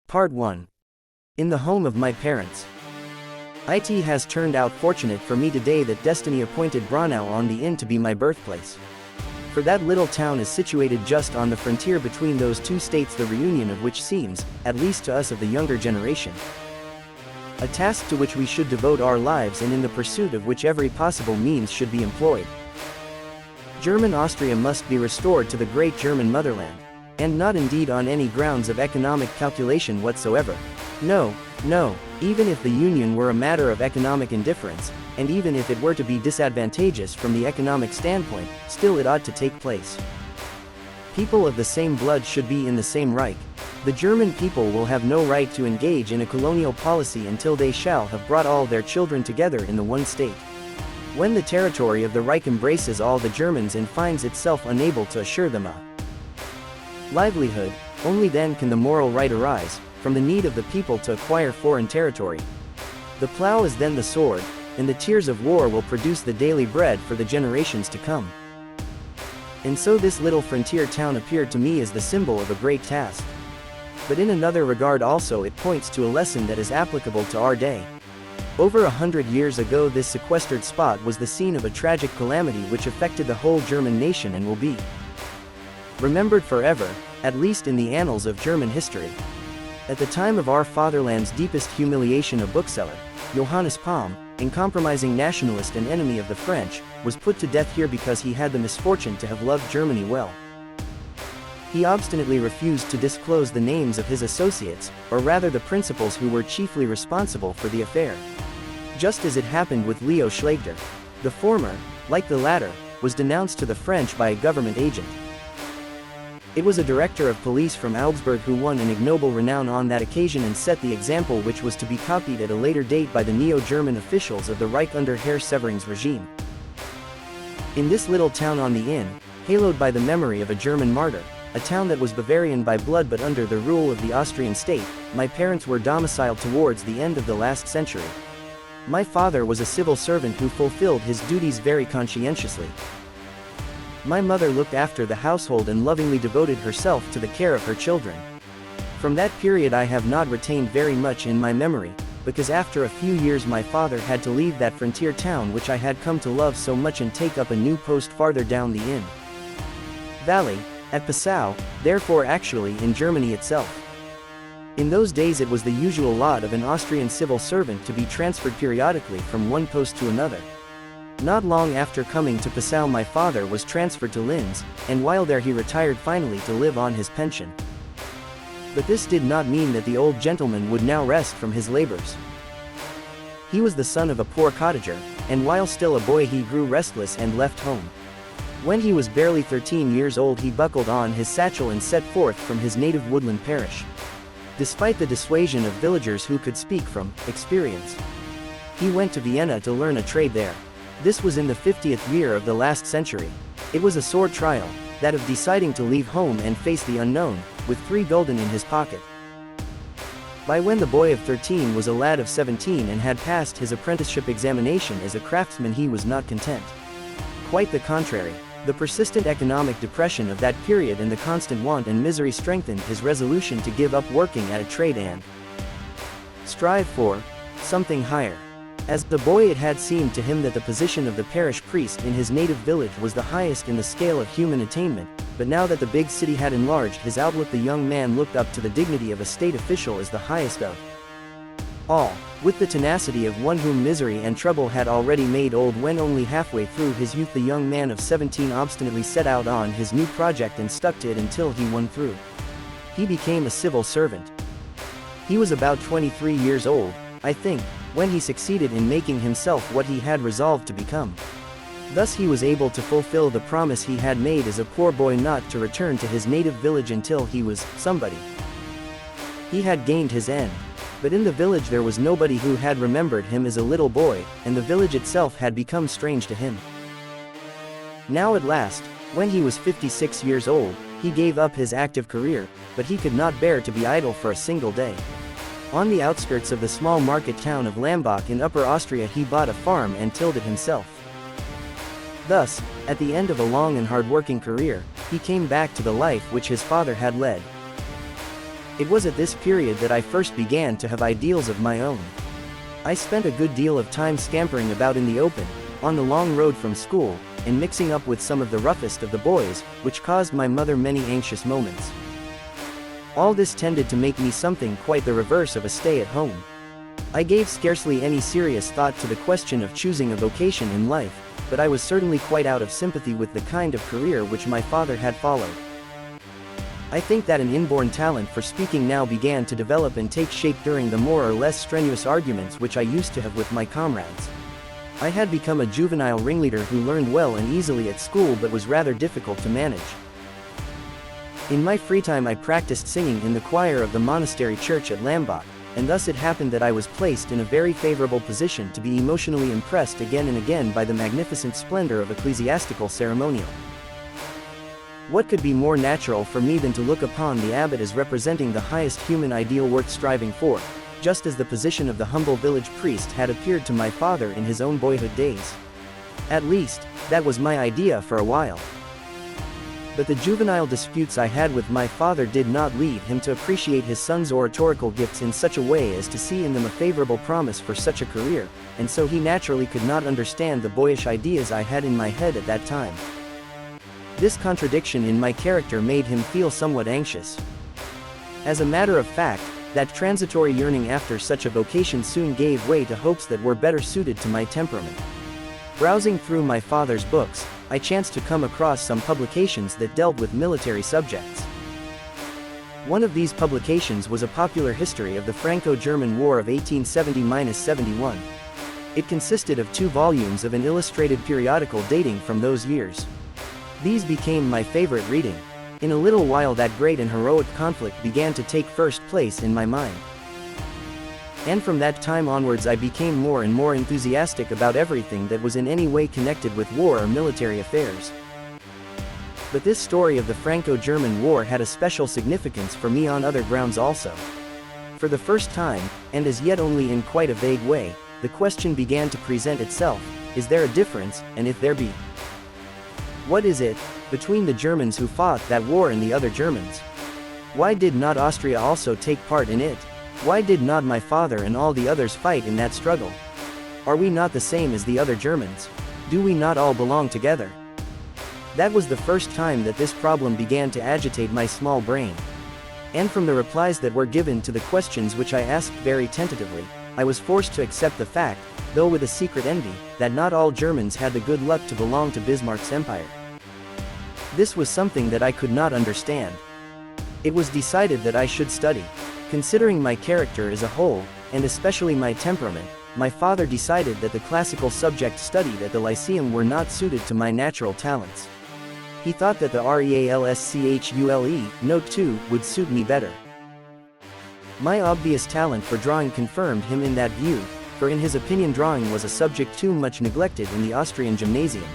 Part 1. In the home of my parents. It has turned out fortunate for me today that destiny appointed Braunau on the Inn to be my birthplace. For that little town is situated just on the frontier between those two states, the reunion of which seems, at least to us of the younger generation, a task to which we should devote our lives and in the pursuit of which every possible means should be employed. German Austria must be restored to the great German motherland, and not indeed on any grounds of economic calculation whatsoever. No, even if the union were a matter of economic indifference, and even if it were to be disadvantageous from the economic standpoint, still it ought to take place. People of the same blood should be in the same Reich. The German people will have no right to engage in a colonial policy until they shall have brought all their children together in the one state. When the territory of the Reich embraces all the Germans and finds itself unable to assure them a livelihood, only then can the moral right arise, from the need of the people to acquire foreign territory. The plow is then the sword, and the tears of war will produce the daily bread for the generations to come. And so this little frontier town appeared to me as the symbol of a great task. But in another regard also it points to a lesson that is applicable to our day. Over 100 years ago this sequestered spot was the scene of a tragic calamity which affected the whole German nation and will be remembered forever, at least in the annals of German history. At the time of our fatherland's deepest humiliation, a bookseller, Johannes Palm, a compromising nationalist and enemy of the French, was put to death here because he had the misfortune to have loved Germany well. He obstinately refused to disclose the names of his associates, or rather the principals who were chiefly responsible for the affair. Just as it happened with Leo Schlachter. The former, like the latter, was denounced to the French by a government agent. It was a director of police from Augsburg who won an ignoble renown on that occasion and set the example which was to be copied at a later date by the neo-German officials of the Reich under Herr Severing's regime. In this little town on the Inn, haloed by the memory of a German martyr, a town that was Bavarian by blood but under the rule of the Austrian state, my parents were domiciled towards the end of the last century. My father was a civil servant who fulfilled his duties very conscientiously. My mother looked after the household and lovingly devoted herself to the care of her children. From that period I have not retained very much in my memory, because after a few years my father had to leave that frontier town which I had come to love so much and take up a new post farther down the Inn valley, at Passau, therefore actually in Germany itself. In those days it was the usual lot of an Austrian civil servant to be transferred periodically from one post to another. Not long after coming to Passau my father was transferred to Linz, and while there he retired finally to live on his pension. But this did not mean that the old gentleman would now rest from his labors. He was the son of a poor cottager, and while still a boy he grew restless and left home. When he was barely 13 years old he buckled on his satchel and set forth from his native woodland parish. Despite the dissuasion of villagers who could speak from experience, he went to Vienna to learn a trade there. This was in the 50th year of the last century. It was a sore trial, that of deciding to leave home and face the unknown, with 3 gulden in his pocket. By when the boy of 13 was a lad of 17 and had passed his apprenticeship examination as a craftsman he was not content. Quite the contrary. The persistent economic depression of that period and the constant want and misery strengthened his resolution to give up working at a trade and strive for something higher. As the boy it had seemed to him that the position of the parish priest in his native village was the highest in the scale of human attainment, but now that the big city had enlarged his outlook the young man looked up to the dignity of a state official as the highest of all, with the tenacity of one whom misery and trouble had already made old. When only halfway through his youth the young man of 17 obstinately set out on his new project and stuck to it until he won through. He became a civil servant. He was about 23 years old, I think, when he succeeded in making himself what he had resolved to become. Thus he was able to fulfill the promise he had made as a poor boy not to return to his native village until he was somebody. He had gained his end. But in the village there was nobody who had remembered him as a little boy, and the village itself had become strange to him. Now at last, when he was 56 years old, he gave up his active career, but he could not bear to be idle for a single day. On the outskirts of the small market town of Lambach in Upper Austria he bought a farm and tilled it himself. Thus, at the end of a long and hard-working career, he came back to the life which his father had led. It was at this period that I first began to have ideals of my own. I spent a good deal of time scampering about in the open, on the long road from school, and mixing up with some of the roughest of the boys, which caused my mother many anxious moments. All this tended to make me something quite the reverse of a stay-at-home. I gave scarcely any serious thought to the question of choosing a vocation in life, but I was certainly quite out of sympathy with the kind of career which my father had followed. I think that an inborn talent for speaking now began to develop and take shape during the more or less strenuous arguments which I used to have with my comrades. I had become a juvenile ringleader who learned well and easily at school but was rather difficult to manage. In my free time I practiced singing in the choir of the monastery church at Lambach, and thus it happened that I was placed in a very favorable position to be emotionally impressed again and again by the magnificent splendor of ecclesiastical ceremonial. What could be more natural for me than to look upon the abbot as representing the highest human ideal worth striving for, just as the position of the humble village priest had appeared to my father in his own boyhood days. At least, that was my idea for a while. But the juvenile disputes I had with my father did not lead him to appreciate his son's oratorical gifts in such a way as to see in them a favorable promise for such a career, and so he naturally could not understand the boyish ideas I had in my head at that time. This contradiction in my character made him feel somewhat anxious. As a matter of fact, that transitory yearning after such a vocation soon gave way to hopes that were better suited to my temperament. Browsing through my father's books, I chanced to come across some publications that dealt with military subjects. One of these publications was a popular history of the Franco-German War of 1870–71. It consisted of 2 volumes of an illustrated periodical dating from those years. These became my favorite reading. In a little while that great and heroic conflict began to take first place in my mind. And from that time onwards I became more and more enthusiastic about everything that was in any way connected with war or military affairs. But this story of the Franco-German War had a special significance for me on other grounds also. For the first time, and as yet only in quite a vague way, the question began to present itself: is there a difference, and if there be, what is it, between the Germans who fought that war and the other Germans? Why did not Austria also take part in it? Why did not my father and all the others fight in that struggle? Are we not the same as the other Germans? Do we not all belong together? That was the first time that this problem began to agitate my small brain. And from the replies that were given to the questions which I asked very tentatively, I was forced to accept the fact, though with a secret envy, that not all Germans had the good luck to belong to Bismarck's empire. This was something that I could not understand. It was decided that I should study. Considering my character as a whole, and especially my temperament, my father decided that the classical subject studied at the Lyceum were not suited to my natural talents. He thought that the realschule, Note 2, would suit me better. My obvious talent for drawing confirmed him in that view, for in his opinion drawing was a subject too much neglected in the Austrian gymnasium.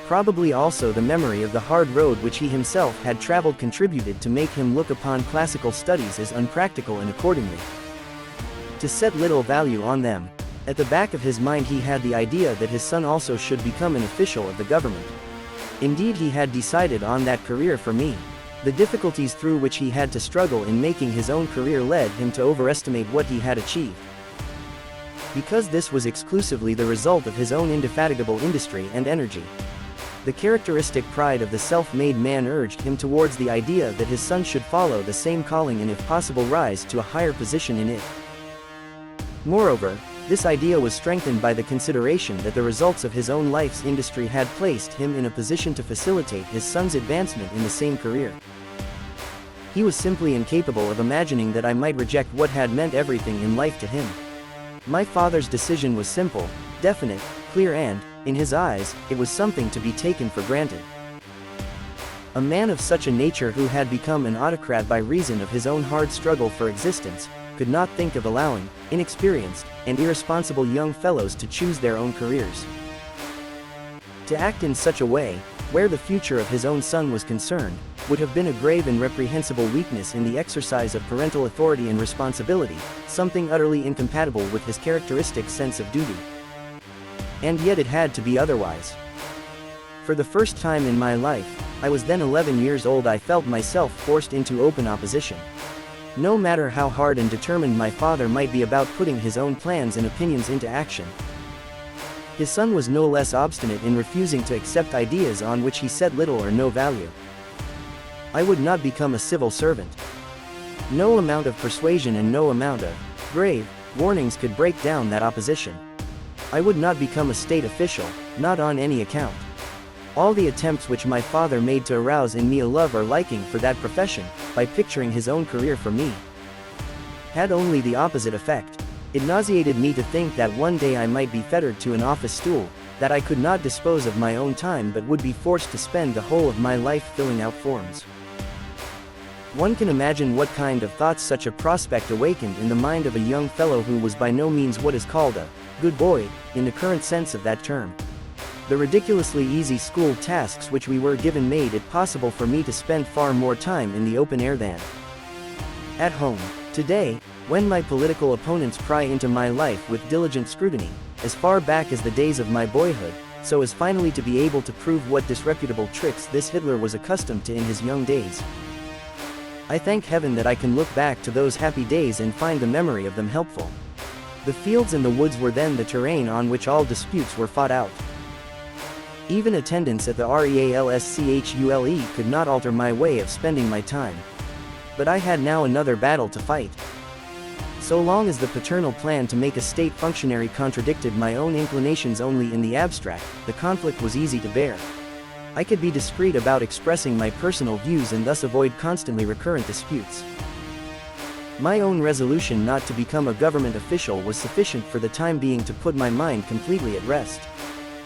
Probably also the memory of the hard road which he himself had traveled contributed to make him look upon classical studies as unpractical and accordingly to set little value on them. At the back of his mind he had the idea that his son also should become an official of the government. Indeed he had decided on that career for me. The difficulties through which he had to struggle in making his own career led him to overestimate what he had achieved. Because this was exclusively the result of his own indefatigable industry and energy. The characteristic pride of the self-made man urged him towards the idea that his son should follow the same calling and if possible rise to a higher position in it. Moreover, this idea was strengthened by the consideration that the results of his own life's industry had placed him in a position to facilitate his son's advancement in the same career. He was simply incapable of imagining that I might reject what had meant everything in life to him. My father's decision was simple, definite, clear and, in his eyes, it was something to be taken for granted. A man of such a nature who had become an autocrat by reason of his own hard struggle for existence, could not think of allowing inexperienced and irresponsible young fellows to choose their own careers. To act in such a way, where the future of his own son was concerned, would have been a grave and reprehensible weakness in the exercise of parental authority and responsibility, something utterly incompatible with his characteristic sense of duty. And yet it had to be otherwise. For the first time in my life, I was then 11 years old, I felt myself forced into open opposition. No matter how hard and determined my father might be about putting his own plans and opinions into action, his son was no less obstinate in refusing to accept ideas on which he set little or no value. I would not become a civil servant. No amount of persuasion and no amount of grave warnings could break down that opposition. I would not become a state official, not on any account. All the attempts which my father made to arouse in me a love or liking for that profession, by picturing his own career for me, had only the opposite effect. It nauseated me to think that one day I might be fettered to an office stool, that I could not dispose of my own time but would be forced to spend the whole of my life filling out forms. One can imagine what kind of thoughts such a prospect awakened in the mind of a young fellow who was by no means what is called a good boy, in the current sense of that term. The ridiculously easy school tasks which we were given made it possible for me to spend far more time in the open air than at home. Today, when my political opponents pry into my life with diligent scrutiny, as far back as the days of my boyhood, so as finally to be able to prove what disreputable tricks this Hitler was accustomed to in his young days, I thank heaven that I can look back to those happy days and find the memory of them helpful. The fields and the woods were then the terrain on which all disputes were fought out. Even attendance at the REALSCHULE could not alter my way of spending my time. But I had now another battle to fight. So long as the paternal plan to make a state functionary contradicted my own inclinations only in the abstract, the conflict was easy to bear. I could be discreet about expressing my personal views and thus avoid constantly recurrent disputes. My own resolution not to become a government official was sufficient for the time being to put my mind completely at rest.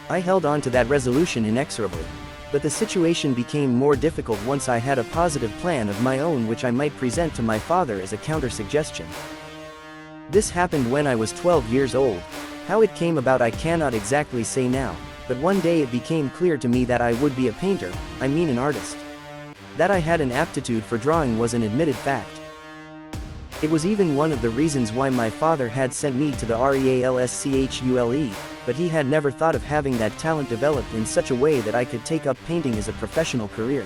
I held on to that resolution inexorably. But the situation became more difficult once I had a positive plan of my own which I might present to my father as a counter-suggestion. This happened when I was 12 years old. How it came about I cannot exactly say now, but one day it became clear to me that I would be a painter, I mean an artist. That I had an aptitude for drawing was an admitted fact. It was even one of the reasons why my father had sent me to the REALSCHULE, but he had never thought of having that talent developed in such a way that I could take up painting as a professional career.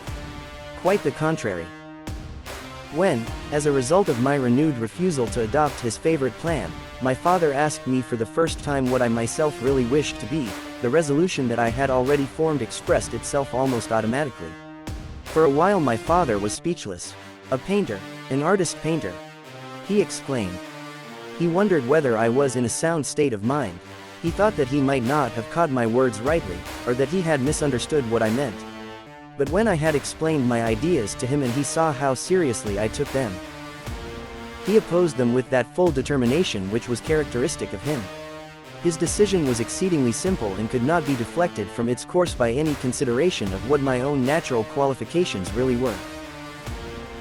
Quite the contrary. When, as a result of my renewed refusal to adopt his favorite plan, my father asked me for the first time what I myself really wished to be, the resolution that I had already formed expressed itself almost automatically. For a while my father was speechless. A painter, an artist painter, he exclaimed. He wondered whether I was in a sound state of mind. He thought that he might not have caught my words rightly, or that he had misunderstood what I meant. But when I had explained my ideas to him and he saw how seriously I took them, he opposed them with that full determination which was characteristic of him. His decision was exceedingly simple and could not be deflected from its course by any consideration of what my own natural qualifications really were.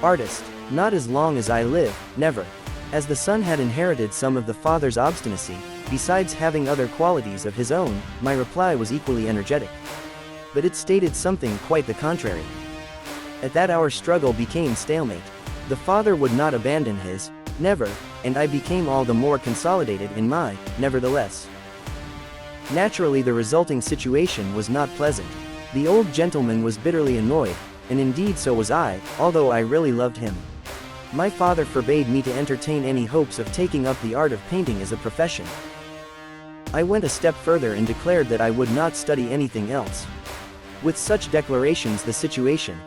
Artist, not as long as I live, never. As the son had inherited some of the father's obstinacy, besides having other qualities of his own, my reply was equally energetic. But it stated something quite the contrary. At that our struggle became stalemate. The father would not abandon his, never, and I became all the more consolidated in my, nevertheless. Naturally the resulting situation was not pleasant. The old gentleman was bitterly annoyed, and indeed so was I, although I really loved him. My father forbade me to entertain any hopes of taking up the art of painting as a profession. I went a step further and declared that I would not study anything else. With such declarations the situation,